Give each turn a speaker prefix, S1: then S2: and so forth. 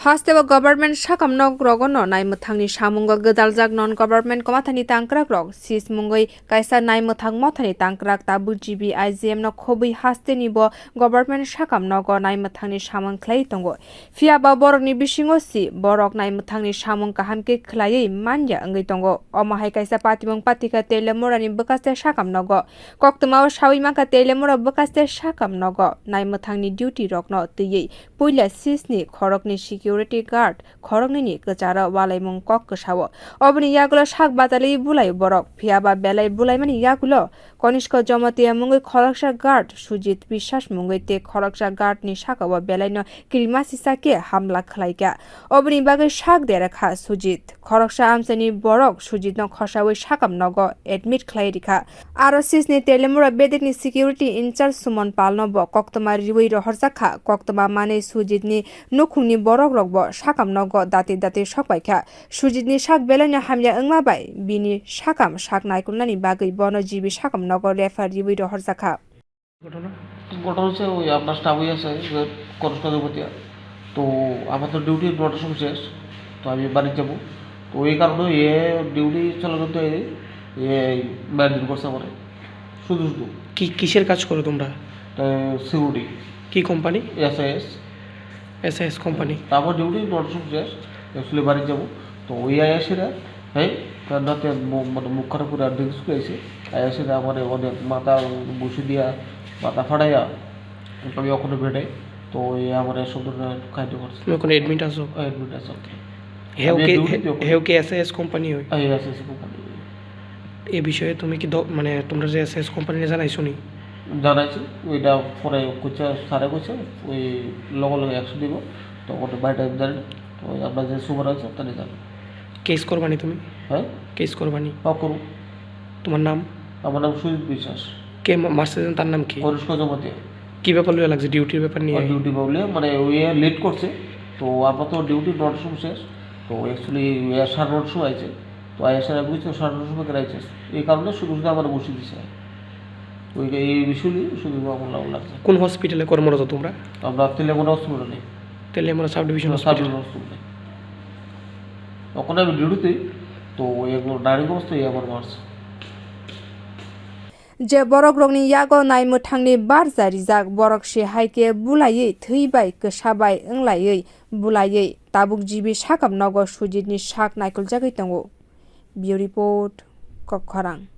S1: Hostile government shakam nog rogono nai muthangni samungo gedaljak non government komathani tangkrak rok sis mungoi kaisa nai muthang mothani tangkrak tabu GB IGM no khobi haste ni bo government shakam nogo nai muthangni samung khlai tongo fia ba borokni bisingo si borok nai muthangni samung kaham ke khlai manja angai tongo omahai kaisa patimung patika teliamura ni bwkhaste shakam nogo koktuma sawi maka teliamura bwkhaste shakam nogo nai muthangni duty rok no tei puila SIS ni khoroknwi security guard khoroknwi ni kachara bulaimung kok kasawo obni yagulo sak batali Bulaio borok phiaba belai bulaimani yagulo Kaniska Jamatia mungoi khoroknwi guard Sujit Biswas mungoi te khoroknwi guard ni sakawa belaino kirimasi sake hamla khlaika obni bagai sak deralaiha Sujit khoroknwi amsani borok Sujit no khosawi sakam nogo admit khlai rikha aro SIS ni teliamura bedekni security in charge sumon palno bo koktoma riwi rohorjak koktoma mane Sujit ni nukhungni borok rokbo sakam nogo dati sokbaikha Sujit ni sak belaino hamya wngma bai bini sakam sak naikulnani bagwi Bono jibi sakam nogo refa riwi rohorjak
S2: ঘটনা হচ্ছে ওই আপনার স্টাফই আছে যে কনিষ্কা জমাতিয়া তো আমার তো ডিউটির 9টার সময় শেষ তো আমি বাড়ি যাবো তো এই কারণে এ ডিউটি চালানো তো এ ব্যান্ডিং করছে আমার শুধু
S3: কিসের কাজ করো তোমরা
S2: সিকিউরিটি
S3: কি কোম্পানি
S2: SIS
S3: কোম্পানি
S2: তারপর ডিউটি 9টার সময় শেষ অ্যাকচুয়ালি বাড়ি যাবো তো ওই আয়াসিরা হ্যাঁ তার রাতে মানে মুখ খারাপ করে ড্রিঙ্কস করেছে আয়াসিরা আমার অনেক মাথা বসে দিয়া মাথা ফাটাইয়া আমি ওখানে বেড়াই তো এই আমার এসব ধরনের খাদ্য করছে
S3: তুমি ওখানে এডমিট আছো
S2: অ্যাডমিট আছে
S3: হেউ কে SIS কোম্পানি হয়
S2: SIS কোম্পানি
S3: এই বিষয়ে তুমি কি মানে তোমরা যে SIS কোম্পানি জানাইছো নি
S2: জানাইছি ওইটা পরে কোচা স্যারে কোচে ওই লগে অ্যাকশন দিব তো ওটা বাই টাইম জানি তো আপনার যে সুপার আছে তাহলে জানি
S3: কেস করবানি তুমি
S2: হ্যাঁ
S3: কেস করবানি
S2: করুন
S3: তোমার নাম
S2: আমার নাম সুজিত বিশ্বাস
S3: কে মারছে তার নাম কি
S2: কনিষ্কা জমাতিয়া
S3: কি ব্যাপার লইয়া লাগছে ডিউটির ব্যাপার নিয়ে
S2: ডিউটি বলে মানে ওই লেট করছে তো আমরা তো ডিউটি 9টার সময় শেষ তো অ্যাকচুয়ালি 9:30 সময় আছে তো আয়াসারা বুঝছো 9:30 সময় রাইছে এই কারণে শুধু আমার বসে দিছে ওই এই বিষয়টি শুধু আমার লাগছে
S3: কোন হসপিটালে কর্মরত তোমরা
S2: আমরা তেলিয়ামুরা হসপিটালে
S3: তেলিয়ামুরা সাব ডিভিশন হসপিটালে
S2: ওখানে আমি ডিউটিতে তো এগুলো ডাইরেক্ট অবস্থায় আমার মারছে
S1: je borok rokni yago nai muthangni bar jari jak borok se haike bulaiwi theibai ksabai wnglawi bulaiwi tabuk jibi sakam nogo Sujit ni sak naikul jagui tongo. Bureau report Kokbanglaiwi.